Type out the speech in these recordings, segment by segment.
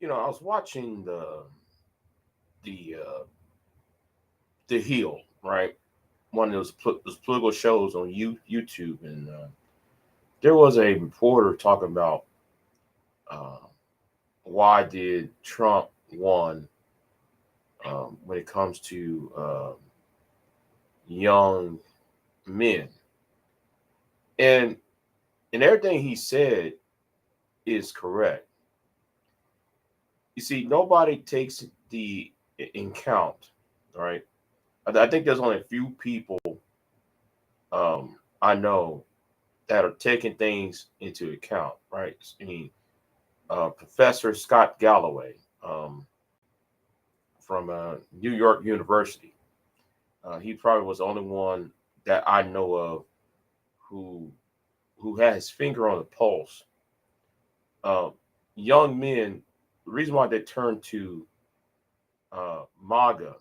I was watching the the Hill, right? One of those political shows on YouTube, and there was a reporter talking about uh, why did Trump won when it comes to young men, and everything he said is correct. You see, nobody takes the in count, right? I think there's only a few people I know that are taking things into account, right? I mean, Professor Scott Galloway from New York University. He probably was the only one that I know of who had his finger on the pulse. Uh, Young men, the reason why they turn to MAGA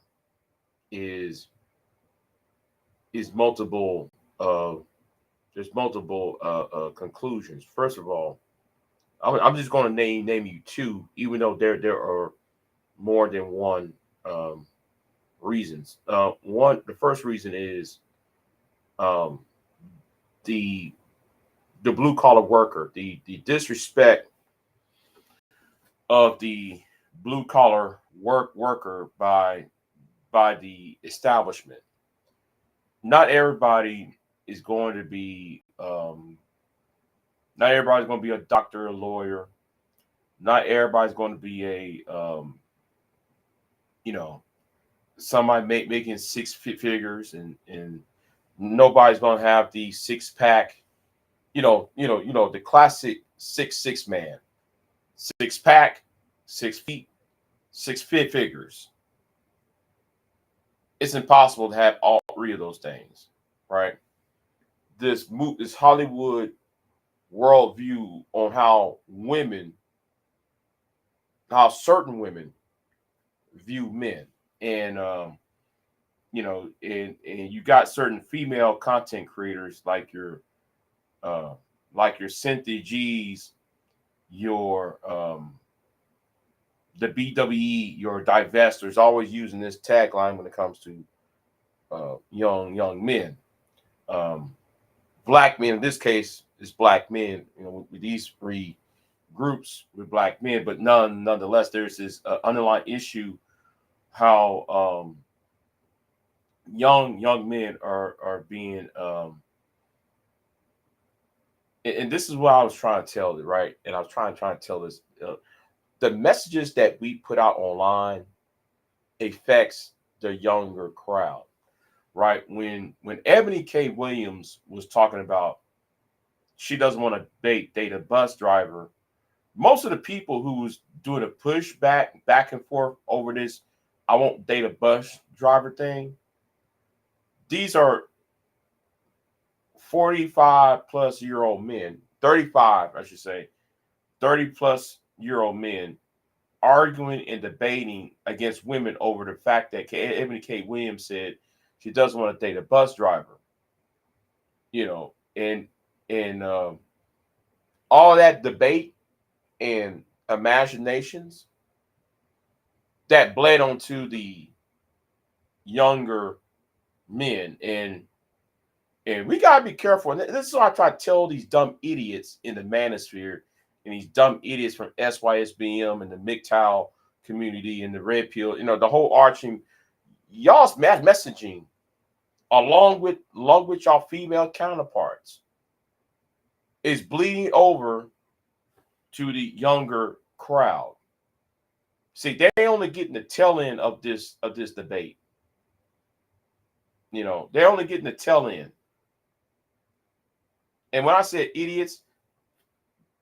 is multiple. There's multiple conclusions. First of all, I'm just going to name you two, even though there are more than one um, reasons. The first reason is um, the blue collar worker, the disrespect of the blue collar worker by the establishment. Not everybody is going to be not everybody's going to be a doctor, a lawyer. Not everybody's going to be a you know somebody making figures, and nobody's going to have the six pack. The classic six man, six pack, 6 feet, figures. It's impossible to have all three of those things, right? This Hollywood worldview on how certain women view men, and and you got certain female content creators uh, like your Cynthia G's, your the BWE, your divestors, always using this tagline when it comes to young men. Um, Black men, in this case, is black men. With these three groups with black men, but nonetheless, there's this underlying issue how young men are being and this is what I was trying to tell it, right? And I was trying to tell this. The messages that we put out online affects the younger crowd, right? When Ebony K. Williams was talking about she doesn't want to date a bus driver, most of the people who was doing a push back and forth over this I won't date a bus driver thing, these are 45 plus year old men, 35 I should say, 30 plus year old men arguing and debating against women over the fact that Ebony K. Williams said she doesn't want to date a bus driver. And all that debate and imaginations that bled onto the younger men, and we gotta be careful. And this is what I try to tell these dumb idiots in the manosphere and these dumb idiots from SYSBM and the MGTOW community and the red pill, the whole arching y'all's mass messaging along with y'all female counterparts is bleeding over to the younger crowd. See, they only getting the tail end of this debate. They're only getting the tail end. And when I said idiots,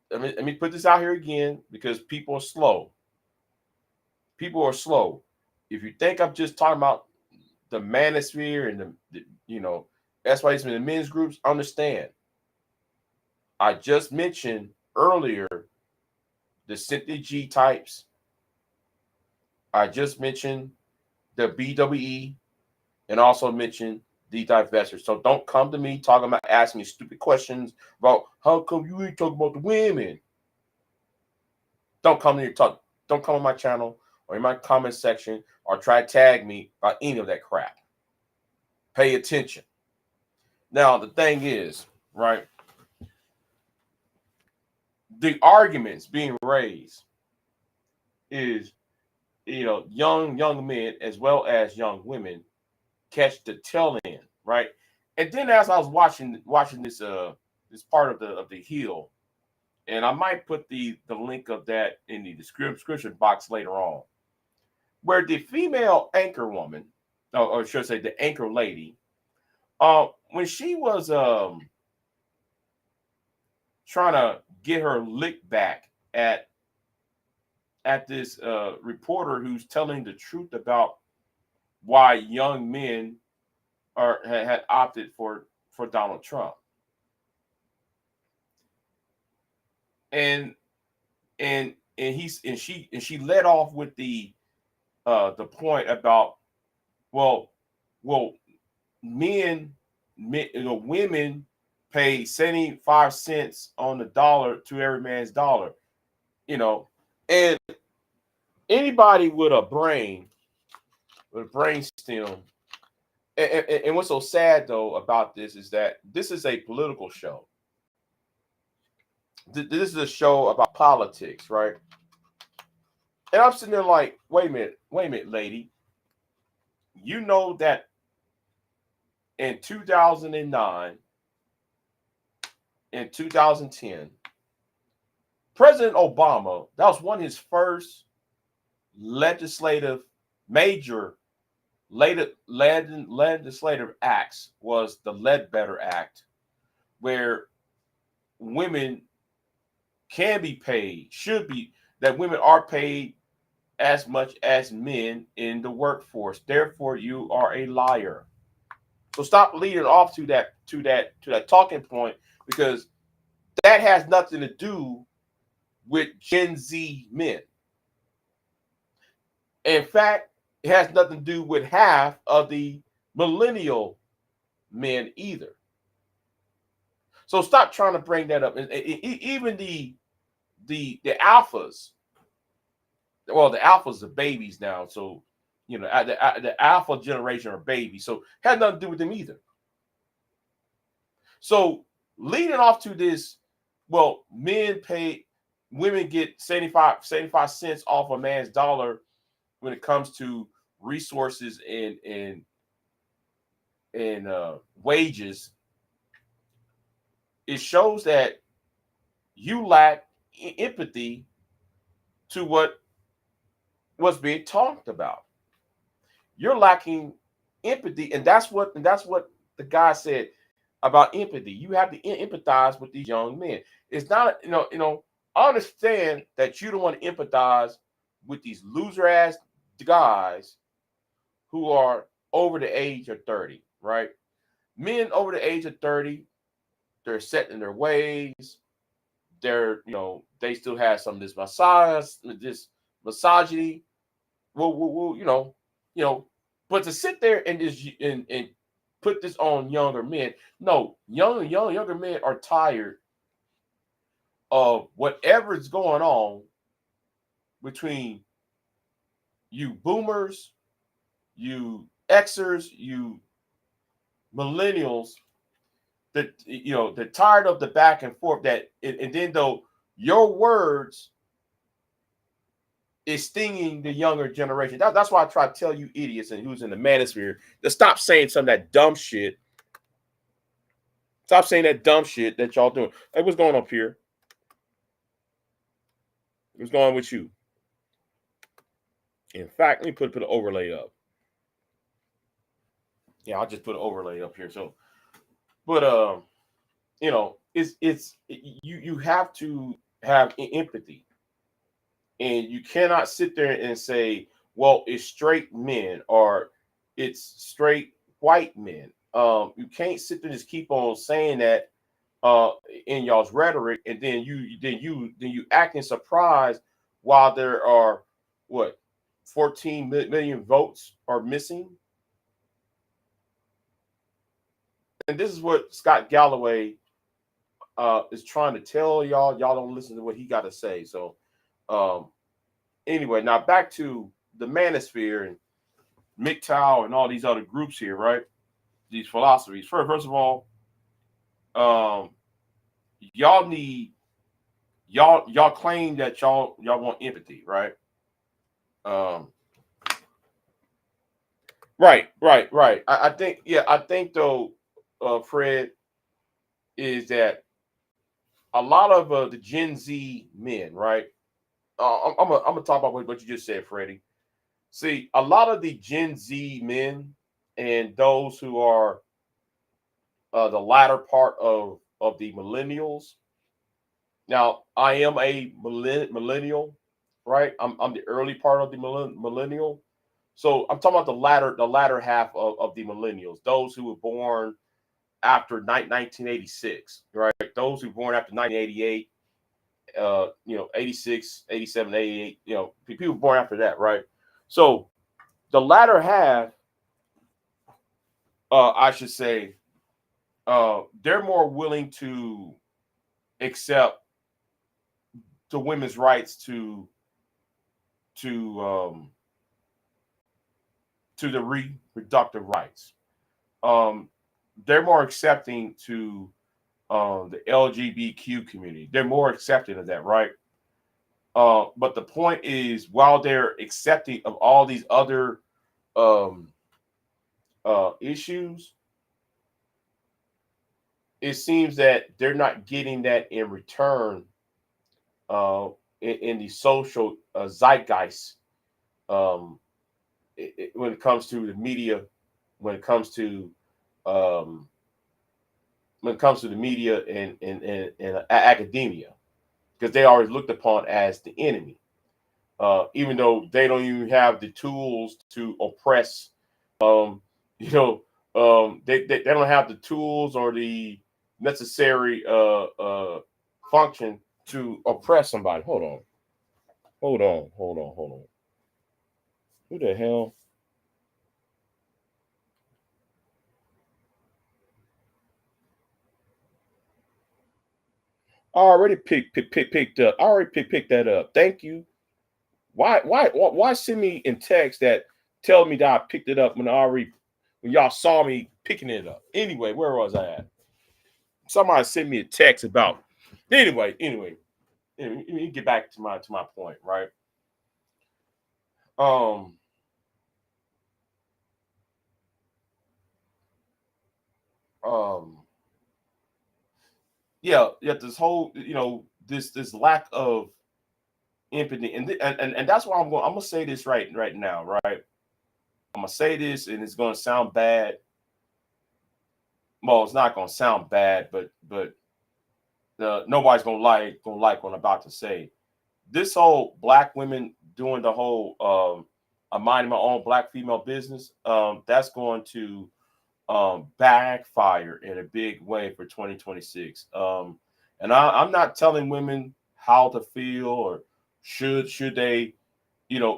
let me put this out here again because people are slow. People are slow. If you think I'm just talking about the manosphere and that's why it's in the men's groups, understand. I just mentioned earlier the Cynthia G types. I just mentioned the BWE and also mentioned the divestors. So don't come to me talking about asking me stupid questions about how come you ain't talking about the women. Don't come to me talk. don't come on my channel or in my comment section or try to tag me about any of that crap. Pay attention. Now, the thing is, right, the arguments being raised is, young men as well as young women catch the tail end, right? And then as I was watching this this part of the Hill, and I might put the link of that in the description box later on, where the female anchor woman, or should I say the anchor lady, when she was trying to get her lick back at this reporter who's telling the truth about why young men had opted for Donald Trump, and she led off with the point about, well men, women pay 75 cents on the dollar to every man's dollar, and anybody with a brain stem. And what's so sad though about this is that this is a political show. This is a show about politics, right? And I'm sitting there like, wait a minute, lady. You know that in 2009 and 2010, President Obama, that was one of his first major legislative acts, was the Ledbetter Act, where women can be paid, that women are paid as much as men in the workforce. Therefore, you are a liar. So stop leading off to that talking point, because that has nothing to do with Gen Z men. In fact, it has nothing to do with half of the millennial men either. So stop trying to bring that up. And even the alphas, well, the alphas are babies now. So, the alpha generation are babies. So it has nothing to do with them either. So leading off to this, well, women get 75 cents off a man's dollar when it comes to resources and wages. It shows that you lack empathy to what's being talked about. You're lacking empathy, and that's what the guy said about empathy. You have to empathize with these young men. It's not, I understand that you don't want to empathize with these loser ass guys who are over the age of 30, right? Men over the age of 30, they're set in their ways. They're, they still have some of this misogyny. Well, but to sit there and just and put this on younger men, no, younger men are tired of whatever is going on between you boomers, you Xers, you millennials. That they're tired of the back and forth. And then though your words is stinging the younger generation. That's why I try to tell you idiots and who's in the manosphere to stop saying some of that dumb shit. Stop saying that dumb shit that y'all doing. Hey, what's going on up here? What's going on with you? In fact, let me put an overlay up. Yeah, I'll just put an overlay up here. So, but it's you have to have empathy, and you cannot sit there and say, well, it's straight men or it's straight white men. You can't sit there and just keep on saying that in y'all's rhetoric, and then you acting surprised while there are 14 million votes are missing. And this is what Scott Galloway is trying to tell y'all. Y'all don't listen to what he got to say. So anyway, now back to the manosphere and MGTOW and all these other groups here, right? These philosophies. First of all, um, y'all need y'all claim that y'all want empathy, right? Um, right. I think I think though, Fred, is that a lot of the Gen Z men, right? I'm gonna talk about what you just said, Freddie. See, a lot of the Gen Z men and those who are the latter part of the millennials. Now, I am a millennial, right? I'm the early part of the millennial. So I'm talking about the latter half of the millennials, those who were born after 1986, right? Those who were born after 1988, 86, 87, 88, people born after that, right? So the latter half, I should say, they're more willing to accept the women's rights to um, to the reproductive rights. Um, they're more accepting to the LGBTQ community. They're more accepting of that, right? But the point is, while they're accepting of all these other um, issues, it seems that they're not getting that in return uh, in the social zeitgeist um, when it comes to the media, when it comes to um, the media and academia, because they are looked upon as the enemy, even though they don't even have the tools to oppress. Um, you know, they don't have the tools or the necessary function to oppress somebody. Hold on. Who the hell? I already picked up. I already picked that up. Thank you. Why send me in text that tell me that I picked it up when y'all saw me picking it up? Anyway, where was I at? Somebody sent me a text about. Anyway, let me get back to my point, right? Um, um, yeah. This whole this lack of empathy, and that's why I'm gonna say this right now, right? I'm gonna say this, and it's gonna sound bad. Well, it's not gonna sound bad, but nobody's gonna like what I'm about to say. This whole black women doing the whole I'm minding my own black female business. That's going to backfire in a big way for 2026. And I'm not telling women how to feel or should they,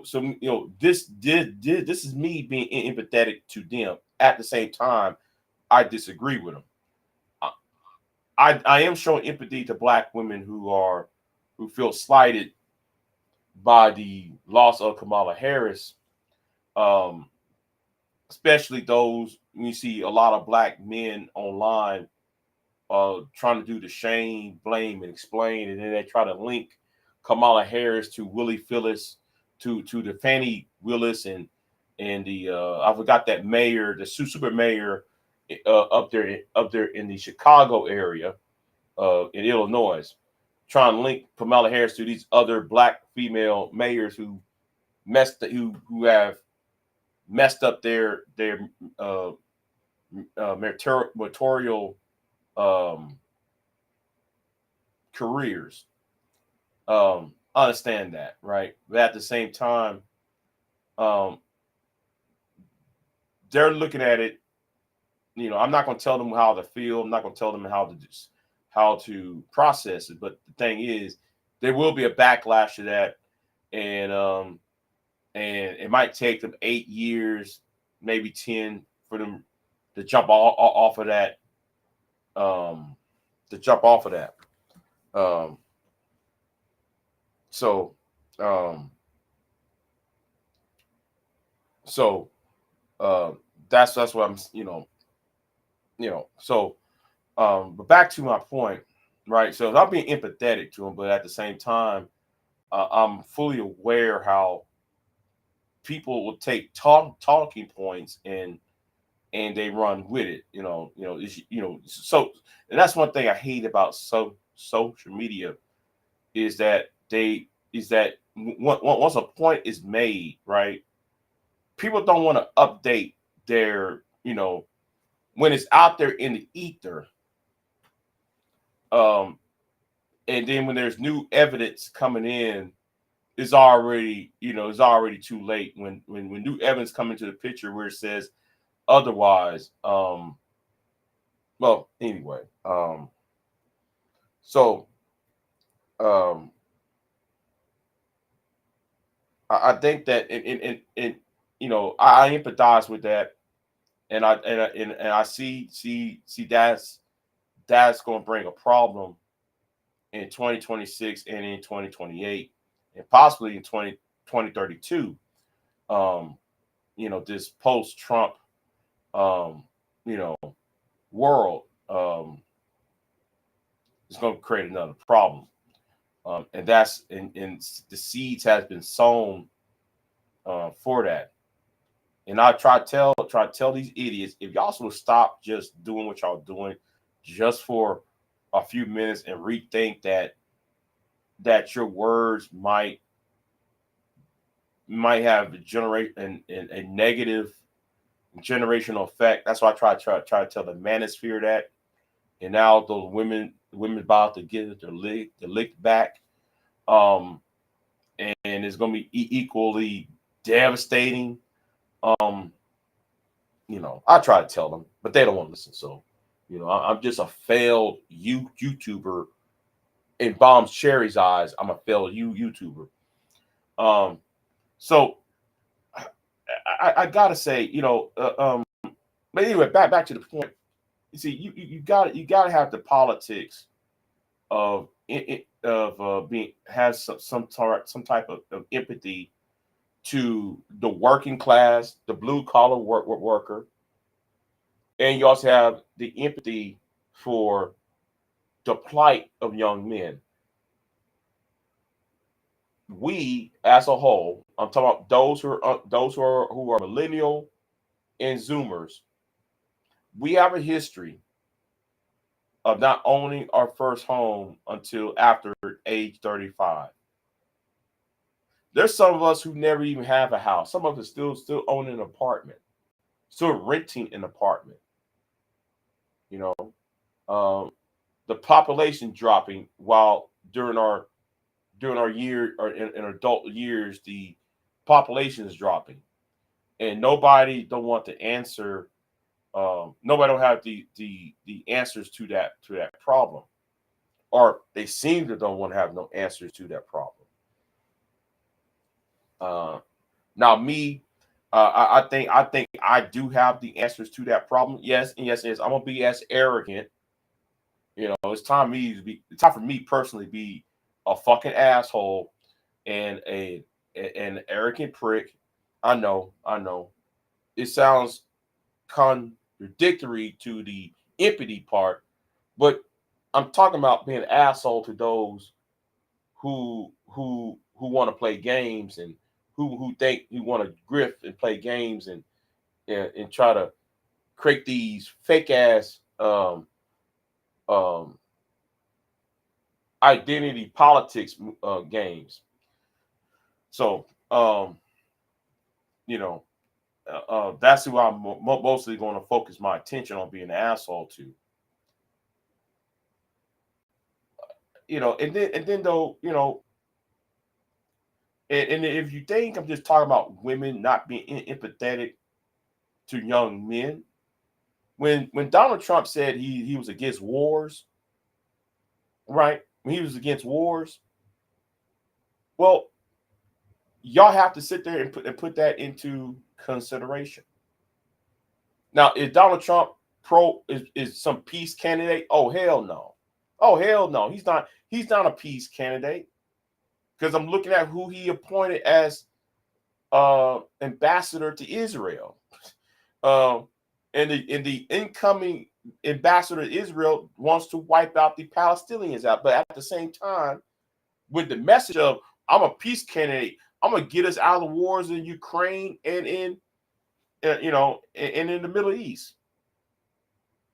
So this is me being empathetic to them. At the same time, I disagree with them. I am showing empathy to black women who feel slighted by the loss of Kamala Harris, um, especially those we see a lot of black men online trying to do the shame, blame, and explain, and then they try to link Kamala Harris to Willie Phillips, to the Fannie Willis and the I forgot that mayor, the super mayor up there in the Chicago area in Illinois, trying to link Kamala Harris to these other black female mayors who have messed up their uh, matorial um, careers. I understand that, right? But at the same time, um, they're looking at it. I'm not going to tell them how to feel. I'm not going to tell them how to process it. But the thing is, there will be a backlash to that, and it might take them 8 years, maybe 10, for them to jump off of that. Um, to jump off of that. Um, so, um, So that's what I'm, So, but back to my point, right? So I'm being empathetic to him, but at the same time, I'm fully aware how people will take talking points and they run with it. So and that's one thing I hate about social media is that once a point is made, right? People don't want to update their, when it's out there in the ether. Um, and then when there's new evidence coming in, it's already too late. When new evidence come into the picture where it says otherwise. Well, anyway, so um, I think that I empathize with that, and I see that's going to bring a problem in 2026 and in 2028 and possibly in 2032. Um, this post-Trump, um, you know, world is going to create another problem. And the seeds has been sown for that. And I try to tell these idiots, if y'all sort of stop just doing what y'all doing just for a few minutes and rethink that your words might have a negative generational effect. That's why I try to tell the manosphere that. And now those women about to get their lick back. Um, and it's going to be equally devastating. Um, I try to tell them, but they don't want to listen. So, I'm just a failed YouTuber in Bomb Cherry's eyes. I'm a failed YouTuber. Um, so I gotta say, but anyway, back to the point. You see, you gotta have the politics of being has some type of empathy to the working class, the blue collar worker, and you also have the empathy for the plight of young men. We, as a whole, I'm talking about those who are millennial and Zoomers. We have a history of not owning our first home until after age 35. There's some of us who never even have a house. Some of us still own an apartment, still renting an apartment. You know, um, the population dropping while during our year or in adult years, the population is dropping, and nobody don't want to answer. Nobody don't have the answers to that problem, or they seem to don't want to have no answers to that problem. Uh, Now, me, I think I do have the answers to that problem. Yes, and yes. I'm gonna be as arrogant. It's time for me personally to be a fucking asshole and an arrogant prick. I know. It sounds contradictory to the empathy part, but I'm talking about being an asshole to those who want to play games and who think you want to grift and play games and try to create these fake ass um, identity politics games. So you know that's who I'm mostly going to focus my attention on being an asshole to. And then though and if you think I'm just talking about women not being empathetic to young men, when Donald Trump said he was against wars, right? When he was against wars, well, y'all have to sit there and put that into consideration. Now, is Donald Trump is some peace candidate? Oh hell no. Oh hell no. He's not a peace candidate because I'm looking at who he appointed as ambassador to Israel. Uh, and the incoming ambassador to Israel wants to wipe out the Palestinians out. But at the same time, with the message of I'm a peace candidate, I'm gonna get us out of the wars in Ukraine and in and in the Middle East.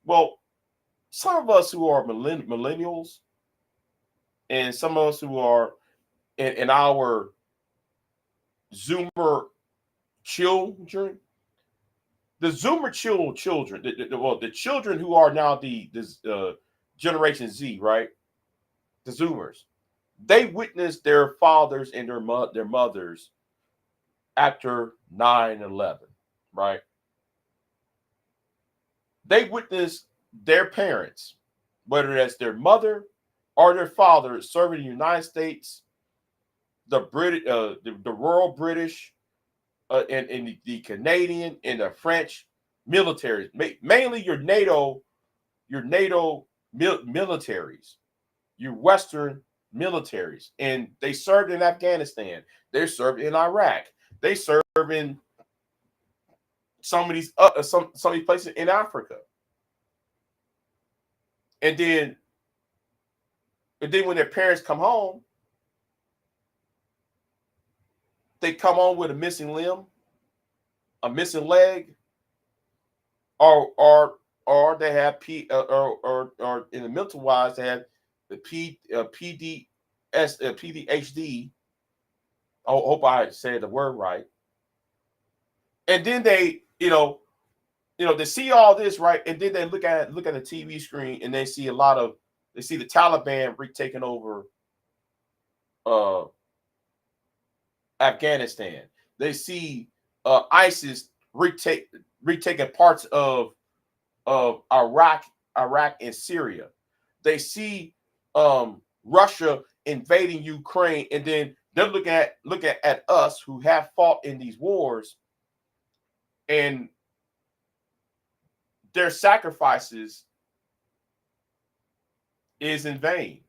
Well, some of us who are millennials and some of us who are in our Zoomer children, the Zoomer children, the children who are now the Generation Z, right? The Zoomers, they witnessed their fathers and their mothers after 9/11, right? They witnessed their parents, whether that's their mother or their father, serving in the United States, the British, the Royal British, and the Canadian and the French militaries, mainly your NATO militaries, your Western militaries, and they served in Afghanistan. They served in Iraq. They served in some of these some of these places in Africa. And then when their parents come home, they come home with a missing limb, a missing leg, or they have or in the mental wise they have the PDHD. I hope I said the word right. And then they they see all this, right, and then they look at the TV screen and they see they see the Taliban taking over uh Afghanistan. They see ISIS retaking parts of Iraq and Syria. They see Russia invading Ukraine, and then they're looking at us who have fought in these wars, and their sacrifices is in vain.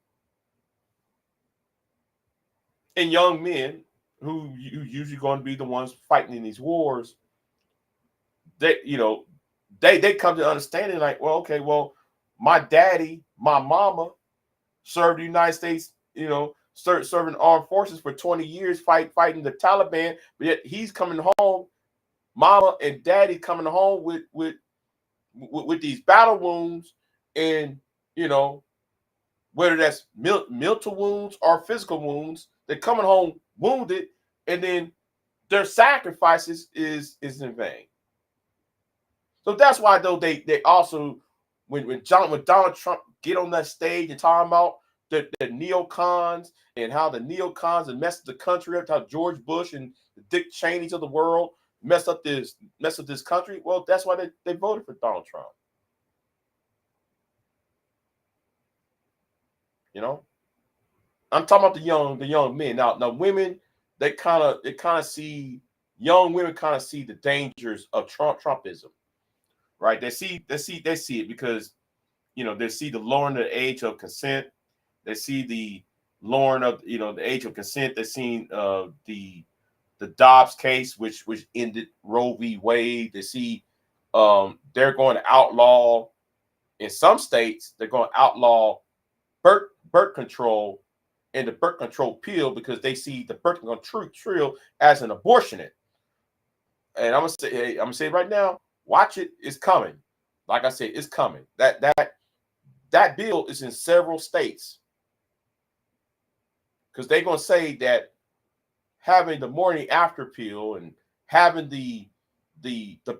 And young men who usually going to be the ones fighting in these wars, they they come to understanding like, well, okay, well, my daddy, my mama served the United States, serving armed forces for 20 years, fighting the Taliban, but yet he's coming home, mama and daddy coming home with these battle wounds, and whether that's mental wounds or physical wounds, they're coming home wounded, and then their sacrifices is in vain. So that's why though they also when Donald Trump get on that stage and talking about the neocons and how the neocons have messed the country up, how George Bush and the Dick Cheneys of the world messed up this country. Well, that's why they voted for Donald Trump. I'm talking about the young men. Now women, they kind of see, young women kind of see the dangers of Trumpism, right? They see it because they see the lowering the age of consent. They see the lowering of the age of consent. They've seen the Dobbs case, which ended Roe v. Wade. They see they're going to outlaw, in some states they're going to outlaw birth control and the birth control pill, because they see the birth control pill as an abortionist. And I'm gonna say right now, watch it. It's coming. Like I said, it's coming. That bill is in several states, because they're gonna say that having the morning after pill and having the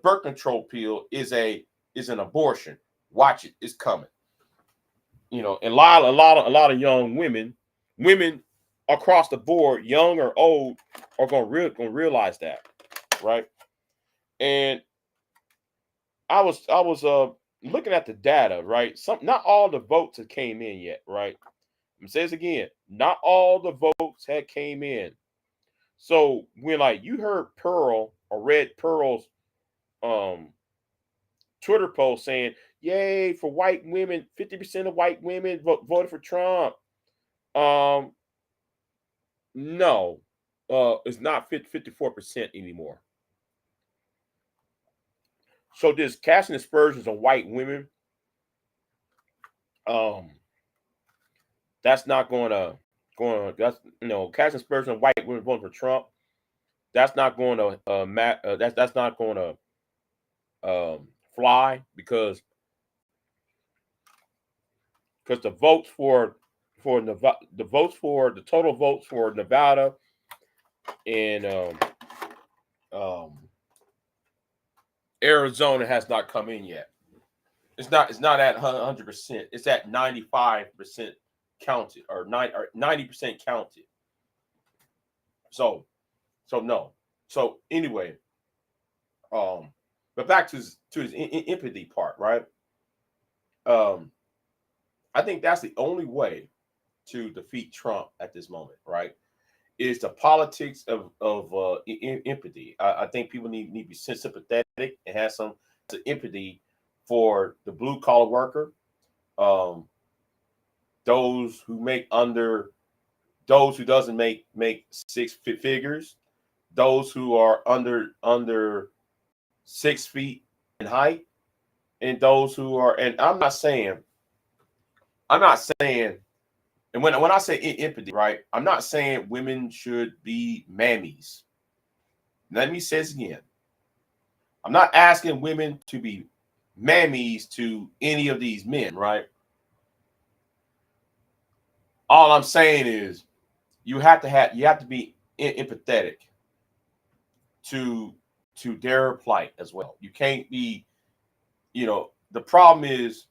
birth control pill is an abortion. Watch it. It's coming. And a lot of young women across the board, young or old, are gonna realize that, right? And I was looking at the data, right? Not all the votes have came in yet, right? I'm gonna say this again, not all the votes had came in. So when you heard Pearl or read Pearl's Twitter post saying, "Yay for white women! 50% of white women voted for Trump." No, is not 54% anymore. So this casting aspersions on white women, um, that's not that's casting aspersions on white women voting for Trump. That's not going to that's not going to fly because the votes for Nevada, the total votes for Nevada and um, Arizona has not come in yet. It's not at 100%. It's at 95% counted or 90% counted. So no. So anyway, but back to his empathy part, right? I think that's the only way to defeat Trump at this moment, right? Is the politics of empathy. I think people need to be sympathetic and have some empathy for the blue collar worker, um, those who make under, those who doesn't make six figures, those who are under 6 feet in height, and those who are. And I'm not saying, and when I say empathy, right, I'm not saying women should be mammies. Let me say this again. I'm not asking women to be mammies to any of these men, right? All I'm saying is you have to be empathetic to their plight as well. You can't be, the problem is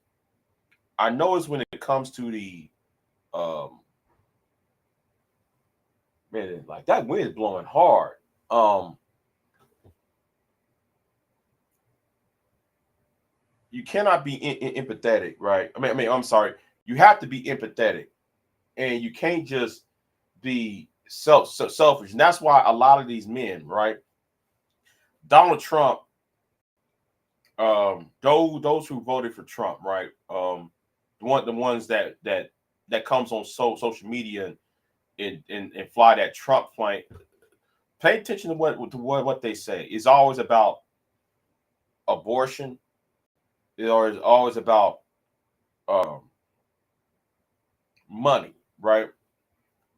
I know is when it comes to the man, like that wind is blowing hard. You cannot be empathetic, right? I'm sorry. You have to be empathetic, and you can't just be selfish. And that's why a lot of these men, right? Donald Trump, those who voted for Trump, right? The ones that comes on social media and fly that Trump flight. Pay attention to what they say. It's always about abortion. It's always about um, money, right?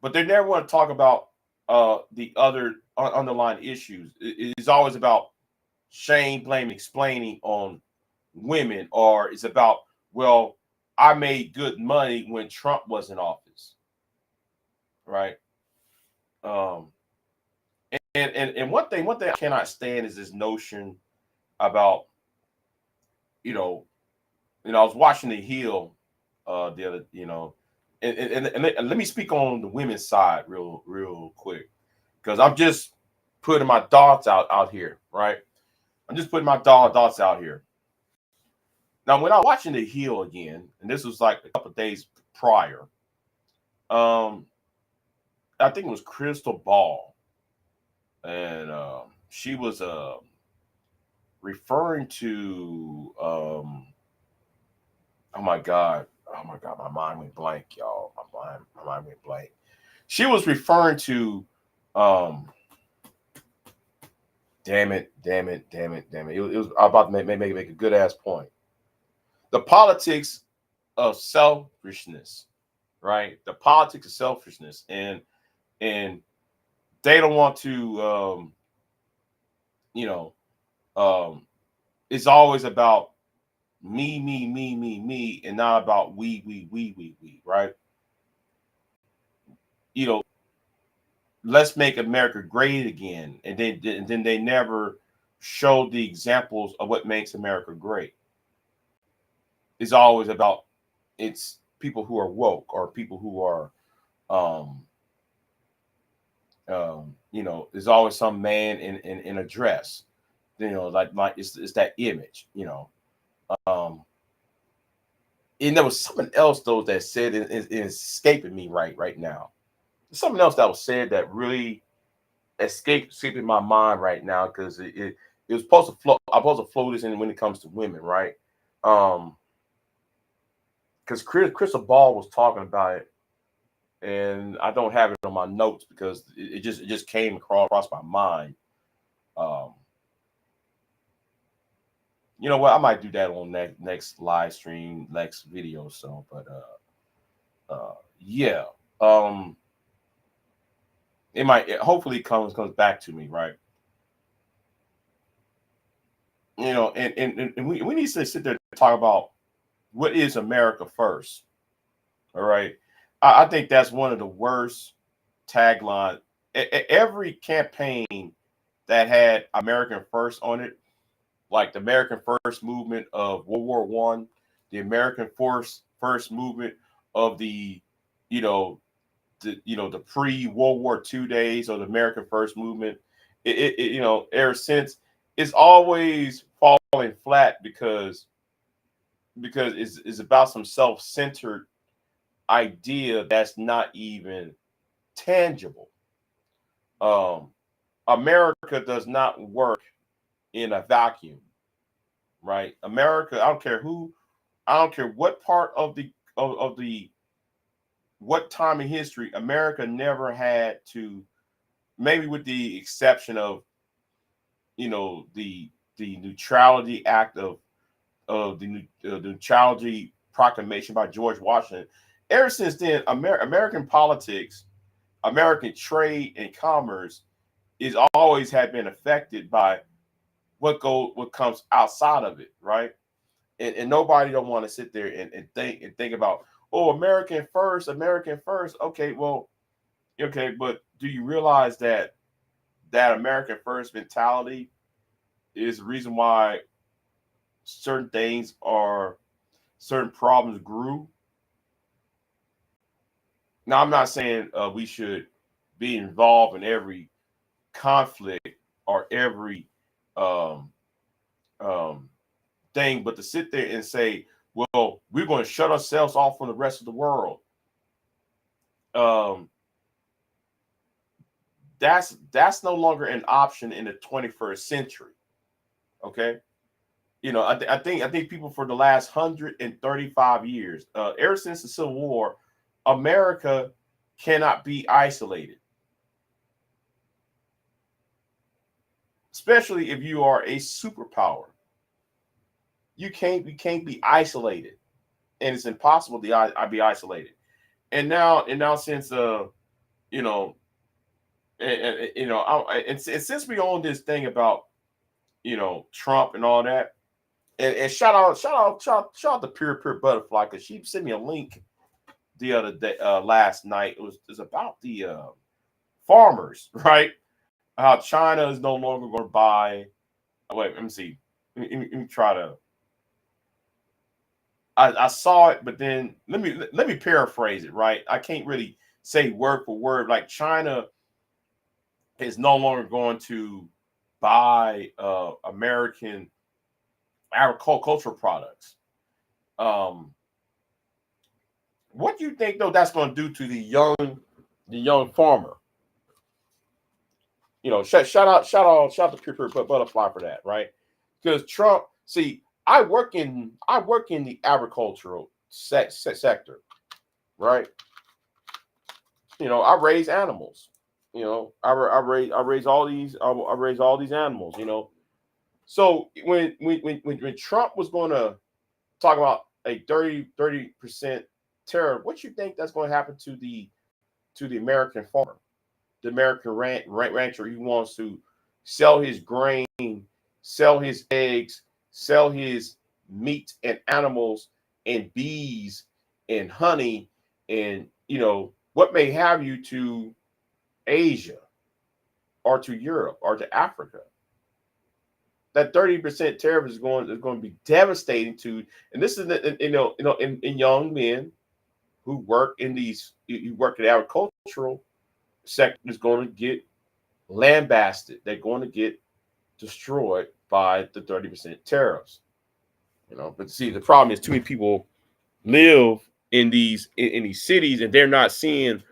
But they never want to talk about the other underlying issues. It's always about shame, blame, explaining on women, or it's about, well, I made good money when Trump was in office, right? Um, and one thing I cannot stand is this notion about, I was watching The Hill the other, and let me speak on the women's side real quick, because I'm just putting my thoughts out here, right? I'm just putting my thoughts out here. Now, when I was watching The Hill again, and this was like a couple of days prior, I think it was Crystal Ball, and she was referring to, oh my god, my mind went blank, y'all. My mind went blank. She was referring to, um, damn it. It was about to make a good ass point. The politics of selfishness, right? The politics of selfishness, and they don't want to, you know, it's always about me, and not about we, right? You know, let's make America great again, and then they never show the examples of what makes America great. It's always about, it's people who are woke, or people who are, um, there's always some man in a dress, like it's that image, Um, and there was something else though that said, it's escaping me right now. There's something else that was said that really escaping my mind right now, because it was supposed to flow. I'm supposed to flow this in when it comes to women, right? Because Crystal Ball was talking about it, and I don't have it on my notes because it just came across my mind. Um, you know what? I might do that on next live stream, next video. So, but yeah, um, it hopefully comes back to me, right? You know, and we need to sit there and talk about what is America first. All right, I think that's one of the worst tagline. Every campaign that had American first on it, like the American First movement of World War I, the American First movement of the, you know, the pre-World War II days, or the American First movement. Ever since, it's always falling flat because it's about some self-centered idea that's not even tangible. Um, America does not work in a vacuum, right? America, I don't care what part of the what time in history, America never had to, maybe with the exception of, the Neutrality Act of the Neutrality Proclamation by George Washington. Ever since then, American politics, American trade and commerce is always had been affected by what comes outside of it, right? And nobody don't want to sit there and think about, oh, American first. Okay, well, okay, but do you realize that American first mentality is the reason why certain things are certain problems grew? Now, I'm not saying we should be involved in every conflict or every um, um, thing, but to sit there and say, well, we're going to shut ourselves off from the rest of the world. Um, that's no longer an option in the 21st century. Okay, I think people for the last 135 years, ever since the Civil War, America cannot be isolated, especially if you are a superpower. You can't be isolated, and it's impossible to be isolated. And now since you know and since we own this thing about Trump and all that, and shout out to Pure Butterfly, because she sent me a link the other day, last night. It was about the farmers, right? How China is no longer going to buy. Wait, let me see. Let me try to. I saw it, but then let me paraphrase it. Right, I can't really say word for word. Like, China is no longer going to buy American agricultural products. Um, what do you think, though, that's going to do to the young farmer? Shout out to Pure Butterfly for that, right? Because Trump, see, I work in the agricultural sector, right? I raise animals. I raise all these animals. So when Trump was going to talk about a 30% tariff, what you think that's going to happen to the American farmer, the American rancher? He wants to sell his grain, sell his eggs, sell his meat and animals and bees and honey, and what may have you, to Asia or to Europe or to Africa. That 30% tariff is going to be devastating to, and this is in young men who work in these who work in agricultural sector is going to get lambasted. They're going to get destroyed by the 30% tariffs. But see, the problem is too many people live in these cities, and they're not seeing,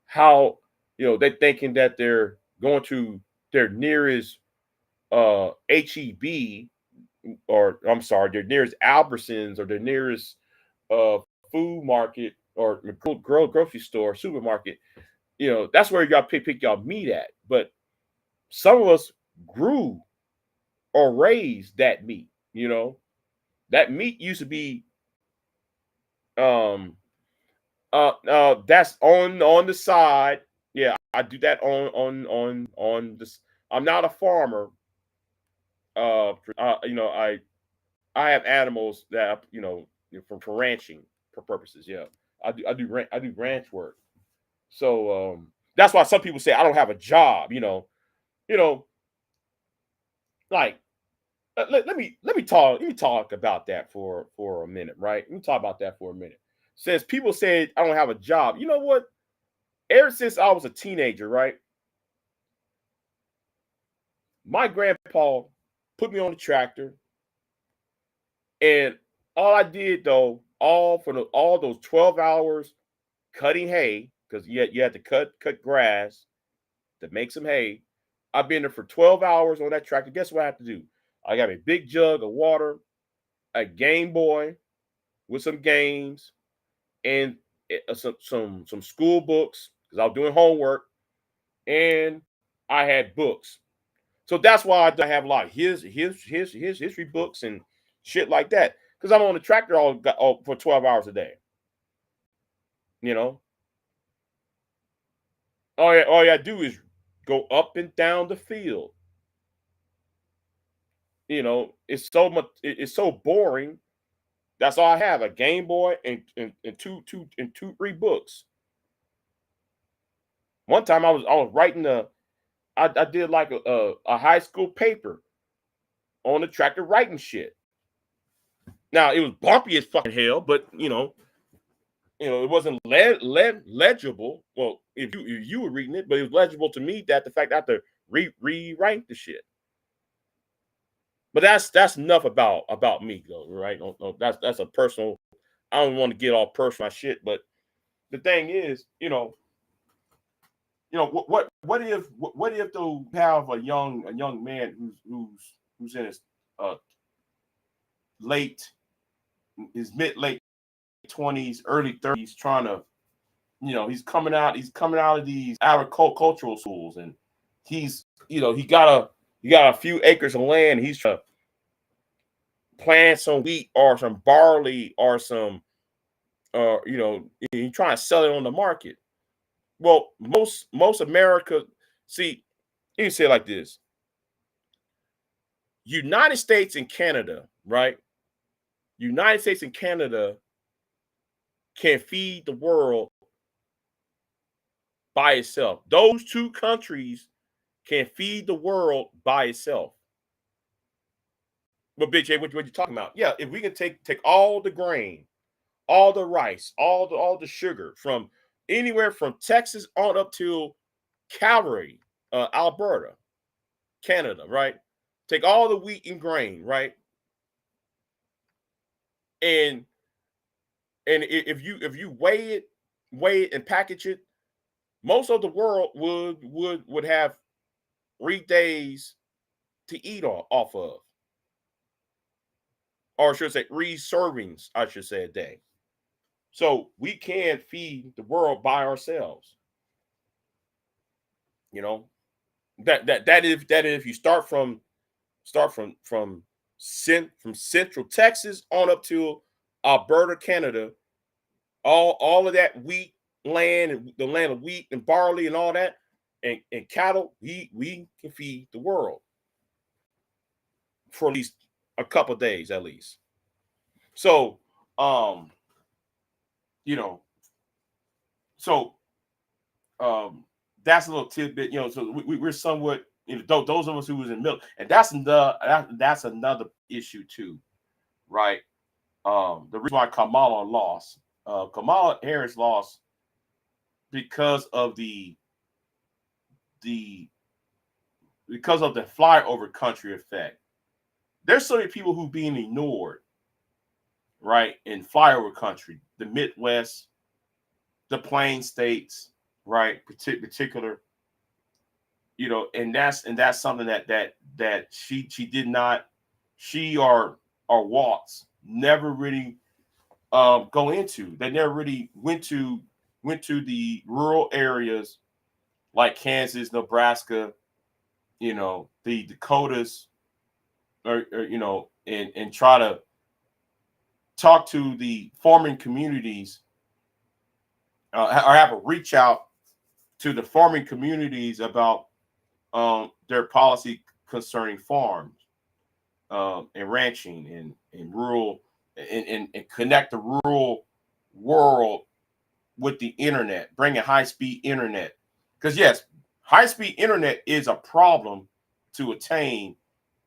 how, they're thinking that they're going to their nearest HEB, or I'm sorry, their nearest Albertsons, or their nearest uh food market, or grocery store, supermarket, that's where y'all pick y'all meat at. But some of us grew or raised that meat. That meat used to be um that's on the side. Yeah, I do that on this. I'm not a farmer. I have animals that for ranching purposes. Yeah, I do ranch work. So that's why some people say I don't have a job. You know, like let me talk about that for a minute, right? Let me talk about that for a minute. Since people said I don't have a job, you know what? Ever since I was a teenager, right? My grandpa put me on the tractor, and all I did though, all those 12 hours cutting hay, because you had to cut grass to make some hay. I've been there for 12 hours on that tractor. Guess what I have to do? I got a big jug of water, a Game Boy with some games, and some school books because I was doing homework, and I had books. So that's why I have a lot of his history books and shit like that. Because I'm on the tractor all for 12 hours a day. You know, all you do is go up and down the field. It's so much. It's so boring. That's all I have: a Game Boy and two three books. One time I was writing I did like a high school paper on the tractor writing shit. Now it was bumpy as fucking hell, but it wasn't legible. Well, if you were reading it, but it was legible to me that the fact I had to rewrite the shit. But that's enough about me though, right? That's a personal. I don't want to get all personal shit, but the thing is, what if though you have a young man who's in his uh late his mid late 20s, early 30s, trying to, he's coming out of these agricultural schools, and he got a few acres of land. He's trying to plant some wheat or some barley or some, he's trying to sell it on the market. Well, most America, see, you can say it like this: United States and Canada, right? United States and Canada can feed the world by itself. Those two countries can feed the world by itself. But Big J, what you talking about? Yeah, if we can take all the grain, all the rice, all the sugar from anywhere from Texas on up to Calgary, Alberta, Canada, right? Take all the wheat and grain, right? And if you weigh it and package it, most of the world would have 3 days to eat off of, or I should say 3 servings, I should say, a day. So we can feed the world by ourselves. You know that if you start from Central Texas on up to Alberta, Canada, all of that wheat land and the land of wheat and barley and all that, and cattle, we can feed the world for at least a couple of days at least. So you know so um that's a little tidbit. So we're somewhat, those of us who was in milk, and that's another issue too, right? The reason why Kamala Harris lost, because of the the flyover country effect. There's so many people who being ignored, right, in flyover country, the Midwest, the Plain States, right, particular, and that's something that she did not, she or Watts never really go into. They never really went to the rural areas like Kansas, Nebraska, the Dakotas, or and try to talk to the farming communities, or have a reach out to the farming communities about their policy concerning farms, and ranching, and rural, and connect the rural world with the internet, bringing high-speed internet. Because yes, high-speed internet is a problem to attain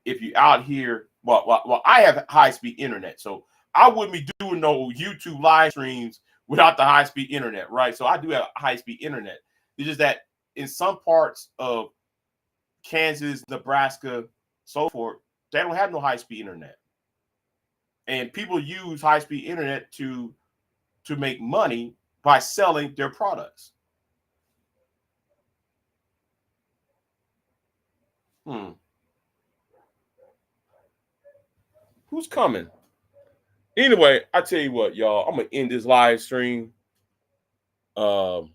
if you're out here. Well, I have high-speed internet, so I wouldn't be doing no YouTube live streams without the high-speed internet, right? So I do have high-speed internet. It's just that in some parts of Kansas, Nebraska, so forth, they don't have no high-speed internet. And people use high-speed internet to make money by selling their products. Who's coming? Anyway, I tell you what, y'all, I'm gonna end this live stream. Y'all